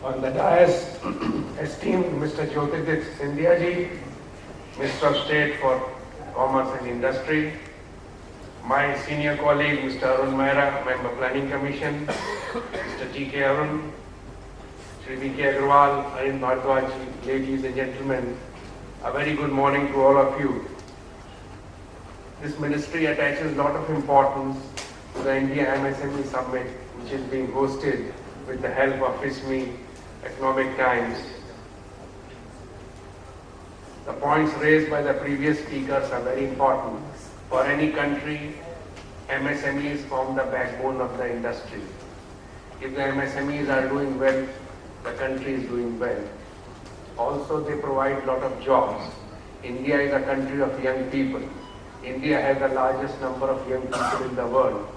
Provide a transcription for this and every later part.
On the dais, esteemed Mr. Jyotirjit Scindia ji, Minister of State for Commerce and Industry, my senior colleague Mr. Arun Mehra, Member Planning Commission, Mr. T.K. Arun, Shri V.K. Agarwal, Arun Bhardwaj, ladies and gentlemen, a very good morning to all of you. This ministry attaches a lot of importance to the India MSME Summit, which is being hosted with the help of ISME Economic Times. The points raised by the previous speakers are very important. For any country, MSMEs form the backbone of the industry. If the MSMEs are doing well, the country is doing well. Also, they provide a lot of jobs. India is a country of young people. India has the largest number of young people in the world.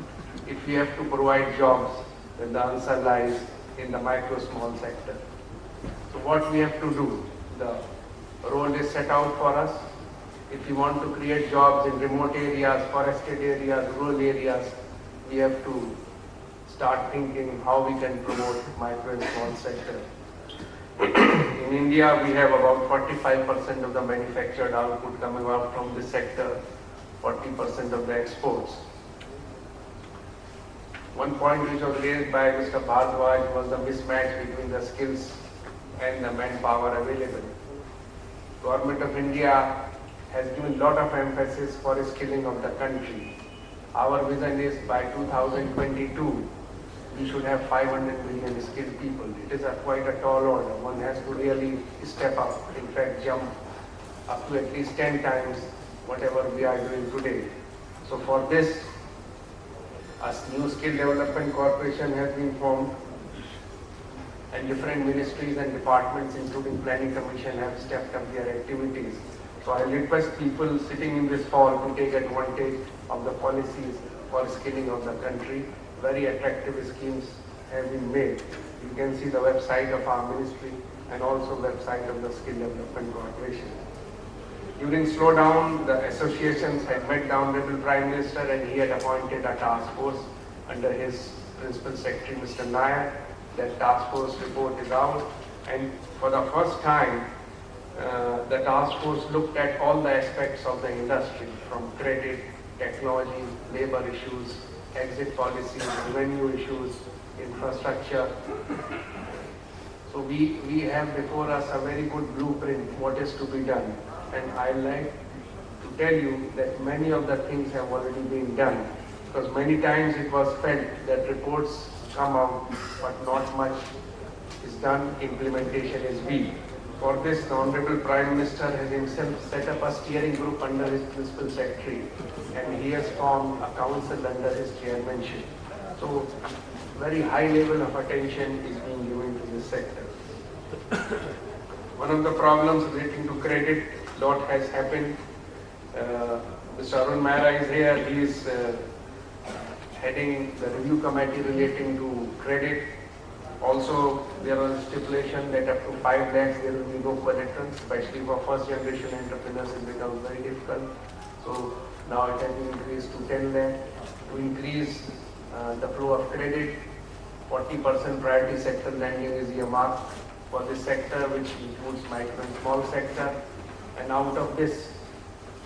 If we have to provide jobs, then the answer lies in the micro small sector. So what we have to do? The role is set out for us. If we want to create jobs in remote areas, forested areas, rural areas, we have to start thinking how we can promote micro and small sector. In India, we have about 45% of the manufactured output coming out from this sector, 40% of the exports. One point which was raised by Mr. Bhardwaj was the mismatch between the skills and the manpower available. Government of India has given a lot of emphasis for the skilling of the country. Our vision is by 2022, we should have 500 million skilled people. It is quite a tall order. One has to really step up, in fact jump up to at least 10 times whatever we are doing today. So for this, a new skill development corporation has been formed, and different ministries and departments including planning commission have stepped up their activities. So I request people sitting in this hall to take advantage of the policies for skilling of the country. Very attractive schemes have been made. You can see the website of our ministry and also website of the Skill Development Corporation. During slowdown, the associations had met the Honorable Prime Minister and he had appointed a task force under his Principal Secretary, Mr. Nair. That task force report is out, and for the first time, the task force looked at all the aspects of the industry, from credit, technology, labor issues, exit policies, revenue issues, infrastructure. So we have before us a very good blueprint what is to be done. And I'd like to tell you that many of the things have already been done, because many times it was felt that reports come out but not much is done, implementation is weak. For this, the Honorable Prime Minister has himself set up a steering group under his Principal Secretary, and he has formed a council under his chairmanship. So very high level of attention is being given to this sector. One of the problems relating to credit, lot has happened. Mr. Arun Mehra is here. He is heading the review committee relating to credit. Also, there was stipulation that up to 5 lakhs there will be no collateral, especially for first generation entrepreneurs it becomes very difficult. So now it has been increased to 10 lakh. To increase the flow of credit, 40% priority sector lending is earmarked for this sector, which includes micro and small sector. And out of this,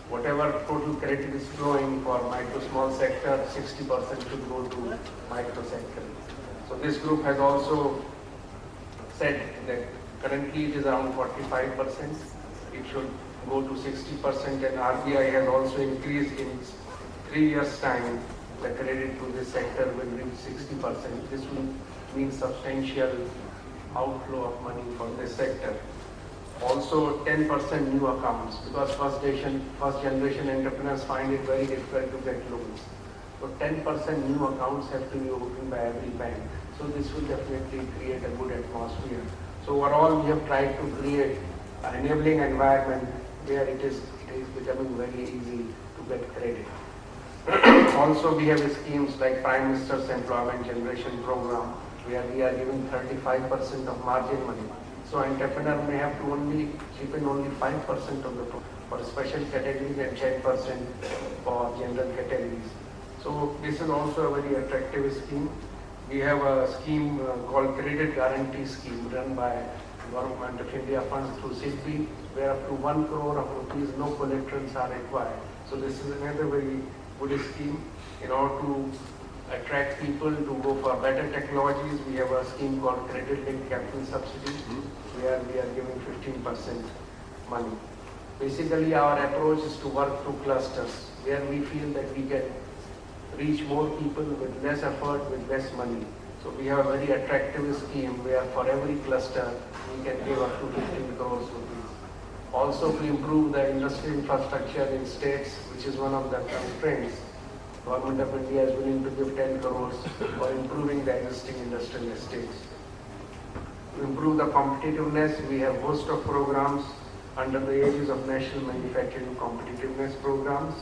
whatever total credit is flowing for micro small sector, 60% should go to micro sector. So this group has also said that currently it is around 45%. It should go to 60%, and RBI has also increased in 3 years' time the credit to this sector will reach 60%. This will mean substantial outflow of money for this sector. Also 10% new accounts, because first generation entrepreneurs find it very difficult to get loans. So 10% new accounts have to be opened by every bank. So this will definitely create a good atmosphere. So overall, we have tried to create an enabling environment where it is becoming very easy to get credit. Also, we have schemes like Prime Minister's Employment Generation Program, where we are giving 35% of margin money. So entrepreneur may have to only chip in only 5% of the for special categories and 10% for general categories. So this is also a very attractive scheme. We have a scheme called Credit Guarantee Scheme run by Government of India funds through SIDBI, where up to 1 crore of rupees no collaterals are required. So this is another very good scheme in order to attract people to go for better technologies. We have a scheme called Credit Linked Capital Subsidy, where we are giving 15% money. Basically, our approach is to work through clusters, where we feel that we can reach more people with less effort, with less money. So we have a very attractive scheme where for every cluster, we can give up to 15 crores rupees. Also, to improve the industry infrastructure in states, which is one of the constraints, Government of India is willing to give 10 crores for improving the existing industrial estates. To improve the competitiveness, we have a host of programs under the aegis of National Manufacturing Competitiveness Programs.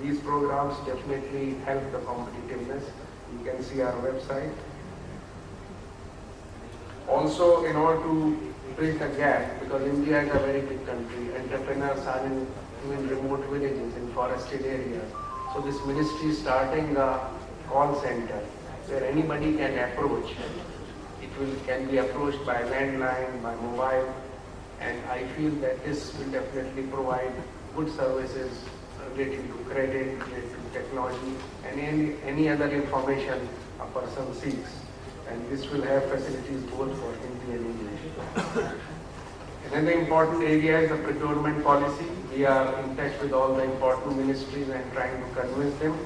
These programs definitely help the competitiveness. You can see our website. Also, in order to bridge the gap, because India is a very big country, entrepreneurs are in even remote villages, in forested areas. So this ministry is starting a call center where anybody can approach. Can be approached by landline, by mobile, and I feel that this will definitely provide good services relating to credit, related to technology, and any other information a person seeks. And this will have facilities both for Hindi and English. Another important area is the procurement policy. We are in touch with all the important ministries and trying to convince them.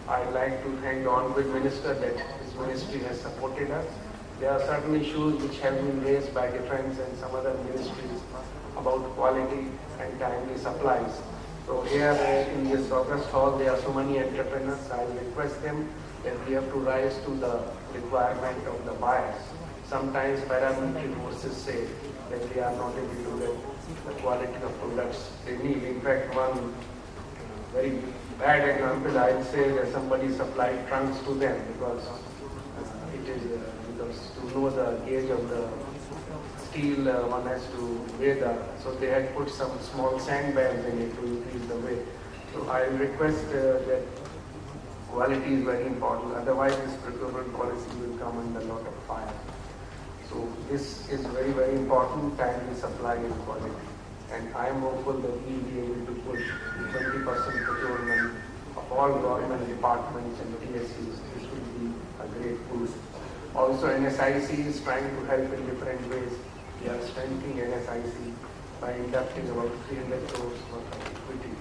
I'd like to thank the Honorable Minister that his ministry has supported us. There are certain issues which have been raised by defense and some other ministries about quality and timely supplies. So here in this August Hall, there are so many entrepreneurs. I will request them that we have to rise to the requirement of the buyers. Sometimes paramilitary forces say that they are not able to get the quality of products they need. In fact, one very bad example, I will say that somebody supplied trunks to them because because to know the gauge of the steel, one has to weigh so they had put some small sandbags in it to increase the weight. So I will request that quality is very important, otherwise this procurement policy will come under a lot of fire. So this is very, very important, timely supply and quality. And I am hopeful that we will be able to push 20% procurement of all government departments and PSUs. This will be a great boost. Also, NSIC is trying to help in different ways. We are strengthening NSIC by inducting about 300 crores worth of equity.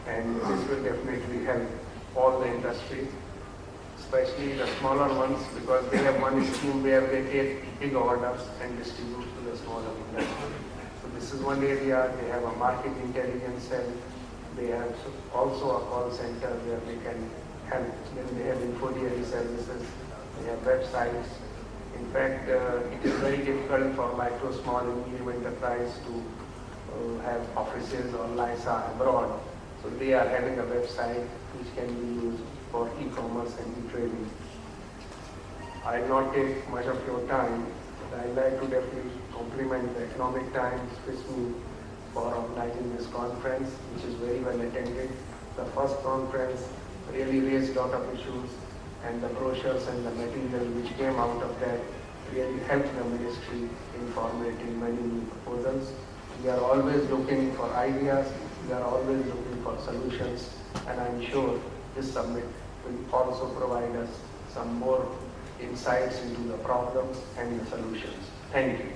And this will definitely help all the industry, especially the smaller ones, because they have one scheme where they take big orders and distribute to the smaller industry. So this is one area. They have a market intelligence cell. They have also a call center where they can help. Then they have info-DRE services. They have websites. In fact, it is very difficult for micro, small, and medium enterprise to have offices or LISA abroad. So they are having a website which can be used for e-commerce and e-trading. I will not take much of your time, but I would like to definitely compliment the Economic Times, FISME, for organizing this conference, which is very well attended. The first conference really raised a lot of issues, and the brochures and the material which came out of that really helped the ministry in formulating many new proposals. We are always looking for ideas, we are always looking for solutions, and I'm sure this summit will also provide us some more insights into the problems and the solutions. Thank you.